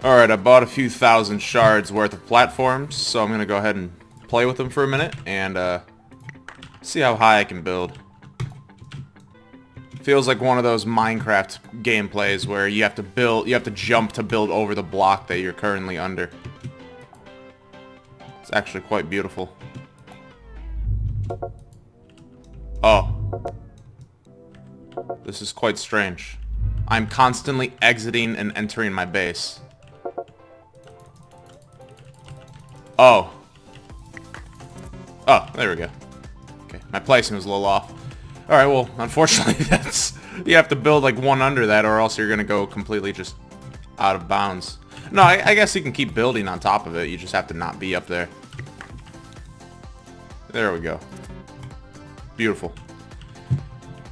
Alright, I bought a few thousand shards worth of platforms, so I'm gonna go ahead and play with them for a minute and see how high I can build. Feels like one of those Minecraft gameplays where you have to jump to build over the block that you're currently under. It's actually quite beautiful. Oh. This is quite strange. I'm constantly exiting and entering my base. Oh. Oh, there we go. Okay, my placing was a little off. Alright, well, unfortunately, you have to build like one under that or else you're gonna go completely just out of bounds. No, I guess you can keep building on top of it, you just have to not be up there. There we go. Beautiful.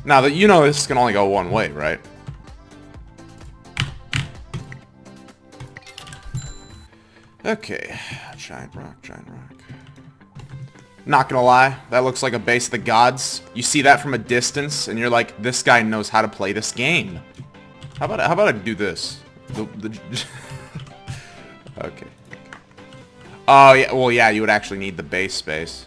Now that you know this can only go one way, right? Okay, giant rock. Not gonna lie, that looks like a base of the gods. You see that from a distance, and you're like, this guy knows how to play this game. How about I do this? Okay. Oh yeah, well yeah, you would actually need the base space.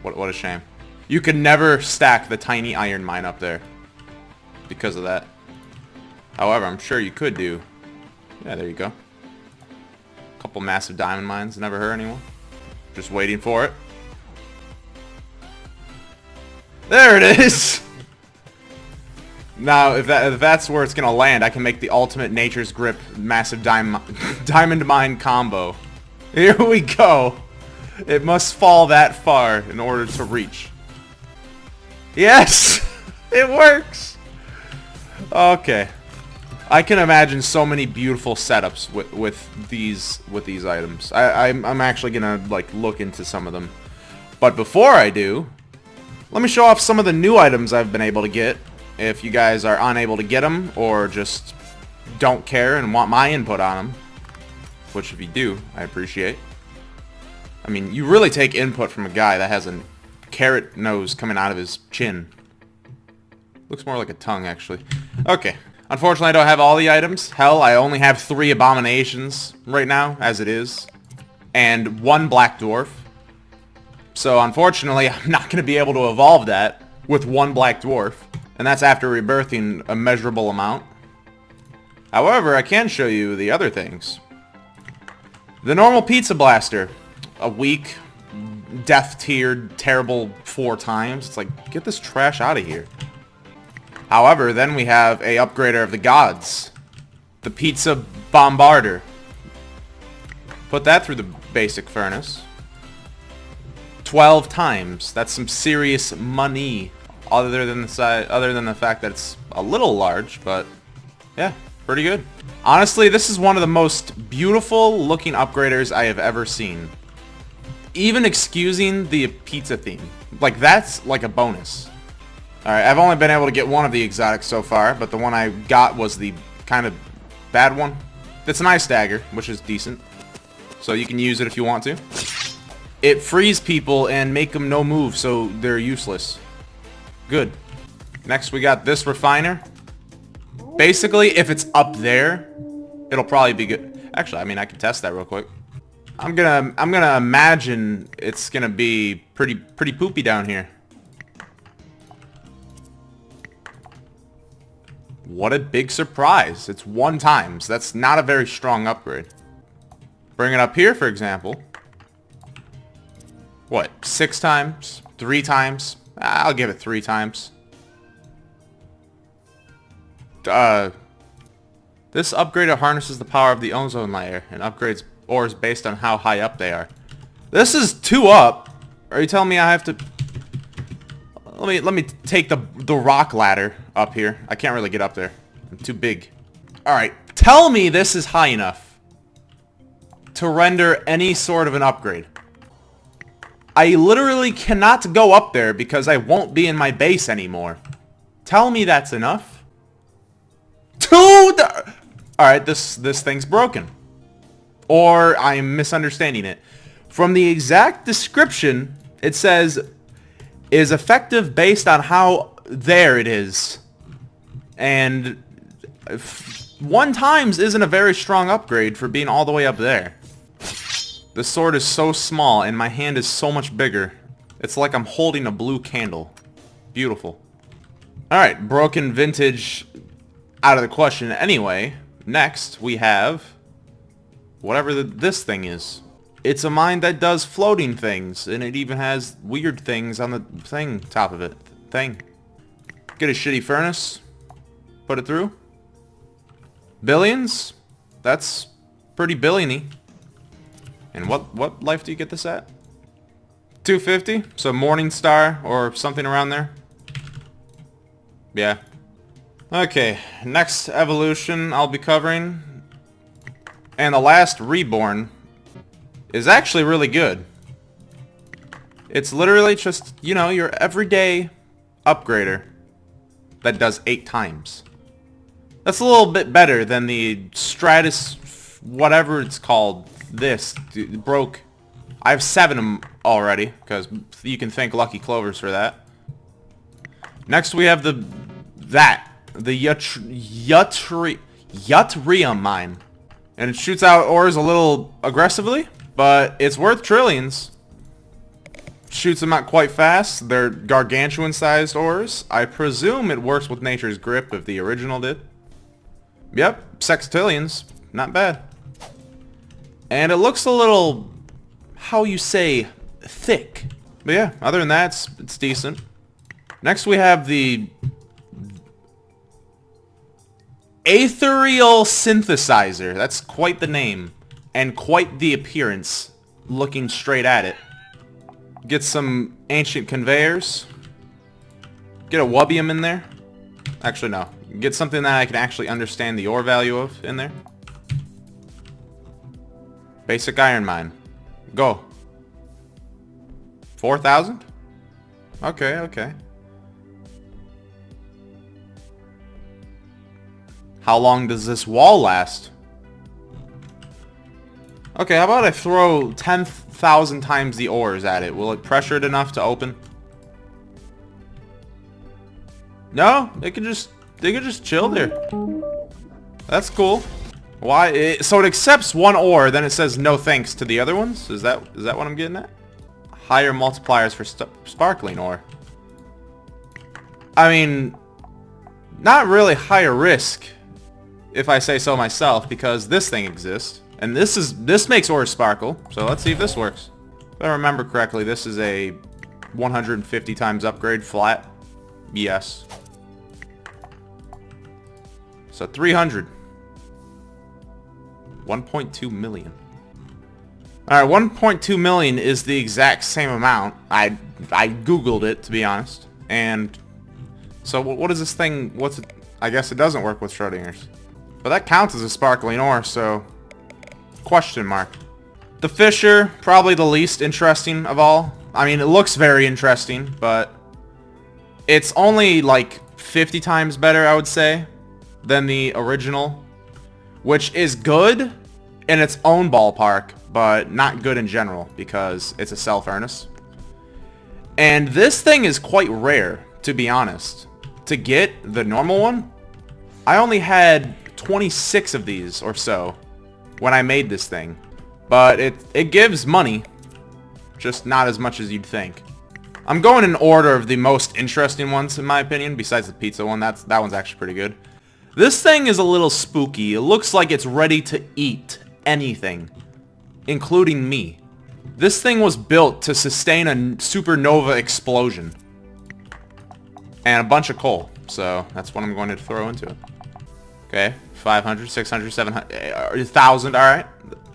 What a shame. You could never stack the tiny iron mine up there because of that. However, I'm sure you could do. Yeah, there you go. Couple massive diamond mines, never hurt anyone. Just waiting for it. There it is! Now, if that's where it's gonna land, I can make the ultimate Nature's Grip massive diamond mine combo. Here we go! It must fall that far in order to reach. Yes! It works! Okay. I can imagine so many beautiful setups with these items. I'm actually gonna like look into some of them. But before I do, let me show off some of the new items I've been able to get. If you guys are unable to get them or just don't care and want my input on them, which if you do, I appreciate. I mean, you really take input from a guy that has a carrot nose coming out of his chin. Looks more like a tongue, actually. Okay. Unfortunately, I don't have all the items. Hell, I only have 3 abominations right now, as it is. And 1 black dwarf. So, unfortunately, I'm not going to be able to evolve that with 1 black dwarf. And that's after rebirthing a measurable amount. However, I can show you the other things. The normal pizza blaster. A weak, death-tiered, terrible 4 times. It's like, get this trash out of here. However, then we have a upgrader of the gods. The pizza bombarder. Put that through the basic furnace. 12 times. That's some serious money. Other than the fact that it's a little large, but yeah, pretty good. Honestly, this is one of the most beautiful looking upgraders I have ever seen. Even excusing the pizza theme. Like, that's like a bonus. Alright, I've only been able to get one of the exotics so far, but the one I got was the kind of bad one. It's an ice dagger, which is decent. So you can use it if you want to. It frees people and make them no move, so they're useless. Good. Next we got this refiner. Basically, if it's up there, it'll probably be good. Actually, I mean, I can test that real quick. I'm gonna imagine it's gonna be pretty poopy down here. What a big surprise. It's 1 times. That's not a very strong upgrade. Bring it up here, for example. What, 6 times? 3 times? I'll give it 3 times. This upgrader harnesses the power of the ozone layer and upgrades ores based on how high up they are. This is 2 up. Are you telling me I have to... Let me take the rock ladder up here. I can't really get up there. I'm too big. Alright, tell me this is high enough to render any sort of an upgrade. I literally cannot go up there because I won't be in my base anymore. Tell me that's enough. Alright, this thing's broken. Or I'm misunderstanding it. From the exact description, it says, is effective based on how there it is. And 1 times isn't a very strong upgrade for being all the way up there. The sword is so small and my hand is so much bigger. It's like I'm holding a blue candle. Beautiful. Alright, broken vintage out of the question anyway. Next, we have whatever this thing is. It's a mine that does floating things, and it even has weird things on the thing top of it. Get a shitty furnace. Put it through. Billions? That's pretty billiony. And what life do you get this at? 250? So Morning Star or something around there? Yeah. Okay, next evolution I'll be covering. And the last reborn is actually really good. It's literally just, you know, your everyday upgrader that does 8 times. That's a little bit better than the Stratus, whatever it's called, this. Broke. I have 7 of them already, because you can thank Lucky Clovers for that. Next we have the Yttrium mine. And it shoots out ores a little aggressively, but it's worth trillions. Shoots them out quite fast. They're gargantuan sized ores. I presume it works with Nature's Grip if the original did. Yep, sextillions. Not bad. And it looks a little, how you say, thick. But yeah, other than that, it's decent. Next we have the Ethereal Synthesizer. That's quite the name. And quite the appearance, looking straight at it. Get some ancient conveyors. Get a wubbium in there. Actually, no. Get something that I can actually understand the ore value of in there. Basic iron mine. Go. 4,000? Okay, okay. How long does this wall last? Okay, how about I throw 10,000 times the ores at it? Will it pressure it enough to open? No, they can just chill there. That's cool. Why? So it accepts 1 ore, then it says no thanks to the other ones? Is that what I'm getting at? Higher multipliers for sparkling ore. I mean, not really higher risk, if I say so myself, because this thing exists. And this makes ore sparkle, so let's see if this works. If I remember correctly, this is a 150 times upgrade flat. Yes. So 300. 1.2 million. Alright, 1.2 million is the exact same amount. I googled it, to be honest. And so what is this thing? What's it? I guess it doesn't work with Schrodinger's. But that counts as a sparkling ore, so question mark. The Fisher, probably the least interesting of all. I mean, it looks very interesting, but it's only like 50 times better, I would say, than the original, which is good in its own ballpark, but not good in general because it's a self-furnace. And this thing is quite rare, to be honest. To get the normal one, I only had 26 of these or so when I made this thing. But it gives money, just not as much as you'd think. I'm going in order of the most interesting ones, in my opinion, besides the pizza one. That one's actually pretty good. This thing is a little spooky. It looks like it's ready to eat anything, including me. This thing was built to sustain a supernova explosion. And a bunch of coal. So that's what I'm going to throw into it. Okay, 500, 600, 700, 1,000, alright.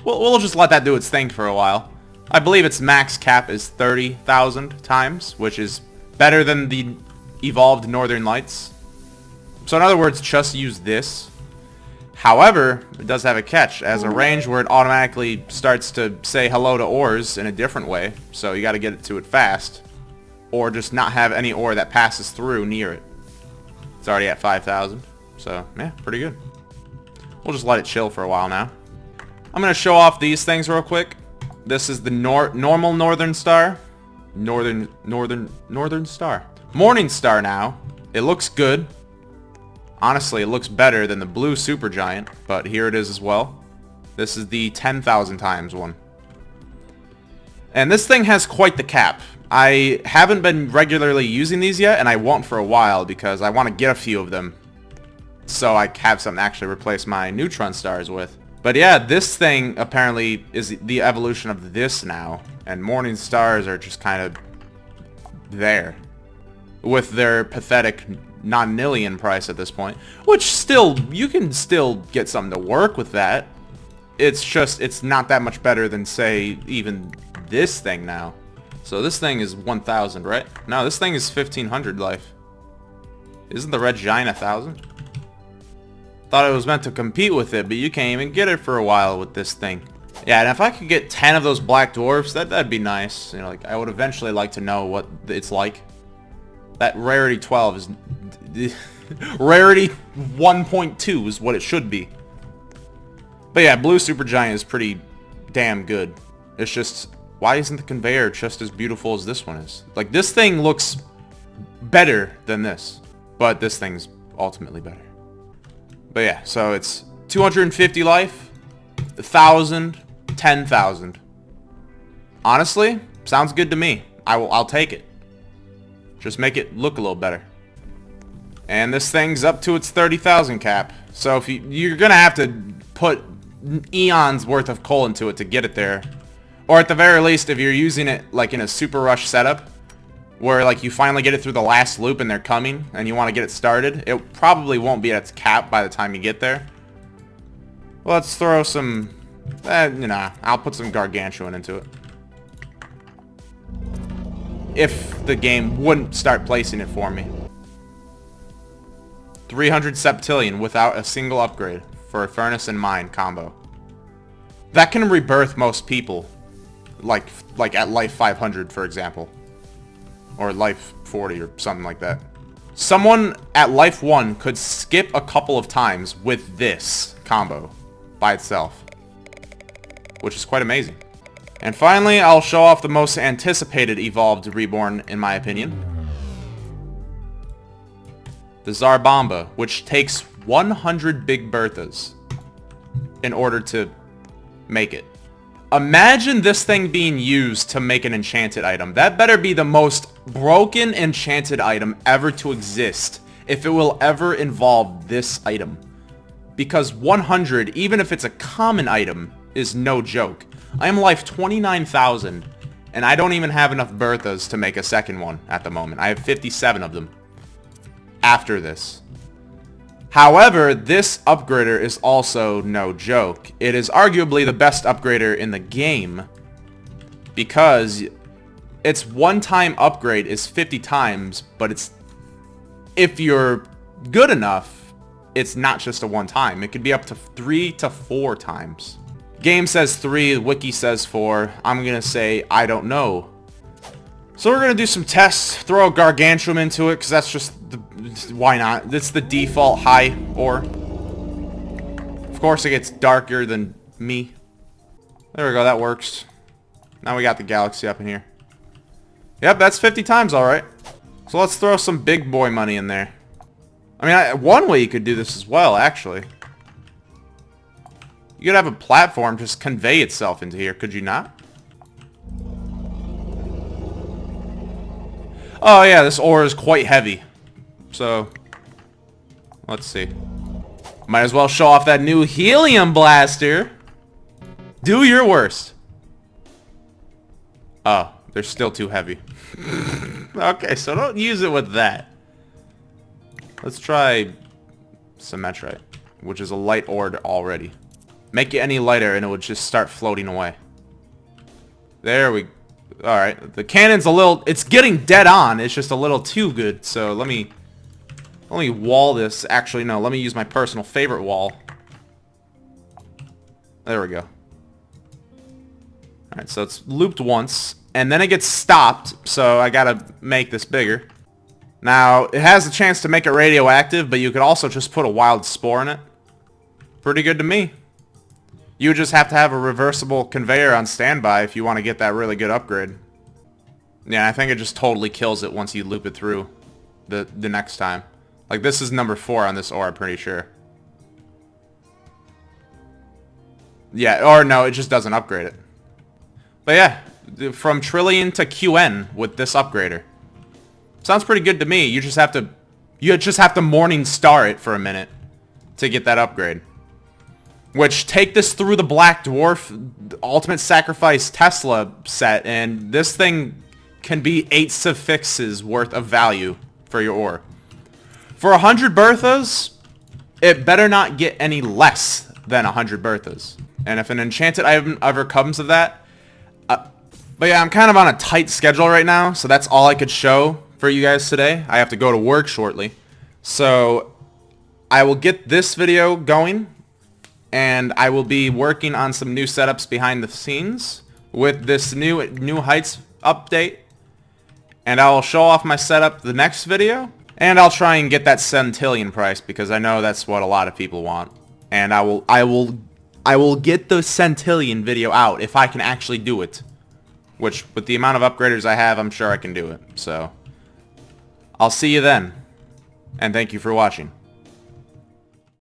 We'll just let that do its thing for a while. I believe its max cap is 30,000 times, which is better than the evolved Northern Lights. So in other words, just use this. However, it does have a catch. It has a range where it automatically starts to say hello to ores in a different way. So you got to get it to it fast. Or just not have any ore that passes through near it. It's already at 5,000. So, yeah, pretty good. We'll just let it chill for a while now. I'm going to show off these things real quick. This is the normal Northern Star. Northern Star. Morning Star now. It looks good. Honestly, it looks better than the blue Supergiant, but here it is as well. This is the 10,000 times one. And this thing has quite the cap. I haven't been regularly using these yet, and I won't for a while because I want to get a few of them so I have something to actually replace my neutron stars with. But yeah, this thing apparently is the evolution of this now, and morning stars are just kind of there with their pathetic non-nillion price at this point, which still, you can still get something to work with that. It's just, it's not that much better than, say, even this thing now. So this thing is 1,000, right? No, this thing is 1,500 life. Isn't the red giant 1,000? Thought it was meant to compete with it, but you can't even get it for a while with this thing. Yeah, and if I could get 10 of those black dwarfs, that'd be nice. You know, like, I would eventually like to know what it's like. That rarity 12 is... rarity 1.2 is what it should be. But yeah, blue Supergiant is pretty damn good. It's just... why isn't the conveyor just as beautiful as this one is? Like, this thing looks better than this. But this thing's ultimately better. But yeah, so it's 250 life, 1,000, 10,000. Honestly, sounds good to me. I'll take it. Just make it look a little better. And this thing's up to its 30,000 cap. So if you're gonna have to put eons worth of coal into it to get it there. Or at the very least, if you're using it like in a super rush setup, where like you finally get it through the last loop and they're coming and you want to get it started, it probably won't be at its cap by the time you get there. Well, let's throw some, you know, I'll put some gargantuan into it. If the game wouldn't start placing it for me. 300 septillion without a single upgrade for a furnace and mine combo. That can rebirth most people. Like at life 500, for example. Or life 40 or something like that. Someone at life 1 could skip a couple of times with this combo by itself. Which is quite amazing. And finally, I'll show off the most anticipated evolved reborn, in my opinion. The Tsar Bomba, which takes 100 Big Berthas in order to make it. Imagine this thing being used to make an enchanted item. That better be the most broken enchanted item ever to exist if it will ever involve this item. Because 100, even if it's a common item, is no joke. I am life 29,000, and I don't even have enough Berthas to make a second one at the moment. I have 57 of them after this. However, this upgrader is also no joke. It is arguably the best upgrader in the game because its one-time upgrade is 50 times, but it's, if you're good enough, it's not just a one-time. It could be up to 3 to 4 times. Game says 3, wiki says 4. I'm gonna say I don't know. So we're gonna do some tests, throw a gargantuan into it, because that's just the, why not? It's the default high ore. Of course it gets darker than me. There we go, that works. Now we got the galaxy up in here. Yep, that's 50 times alright. So let's throw some big boy money in there. I mean, one way you could do this as well, actually. You could have a platform just convey itself into here, could you not? Oh yeah, this ore is quite heavy. So, let's see. Might as well show off that new helium blaster. Do your worst. Oh, they're still too heavy. Okay, so don't use it with that. Let's try Symmetrite, which is a light ore already. Make it any lighter and it would just start floating away. There we go. Alright, the cannon's a little... it's getting dead on. It's just a little too good. So let me wall this. Actually, no. Let me use my personal favorite wall. There we go. Alright, so it's looped once. And then it gets stopped. So I gotta make this bigger. Now, it has a chance to make it radioactive, but you could also just put a wild spore in it. Pretty good to me. You just have to have a reversible conveyor on standby if you want to get that really good upgrade. Yeah, I think it just totally kills it once you loop it through the next time. Like, this is number 4 on this ore, I'm pretty sure. Yeah, or no, it just doesn't upgrade it. But yeah, from Trillion to QN with this upgrader. Sounds pretty good to me. You just have to Morning Star it for a minute to get that upgrade. Which, take this through the Black Dwarf Ultimate Sacrifice Tesla set, and this thing can be 8 suffixes worth of value for your ore. For 100 Berthas, it better not get any less than 100 Berthas. And if an enchanted item ever comes of that... but yeah, I'm kind of on a tight schedule right now, so that's all I could show for you guys today. I have to go to work shortly. So, I will get this video going, and I will be working on some new setups behind the scenes with this new Heights update. And I will show off my setup the next video. And I'll try and get that centillion price because I know that's what a lot of people want. And I will get the centillion video out if I can actually do it. Which, with the amount of upgraders I have, I'm sure I can do it. So, I'll see you then. And thank you for watching.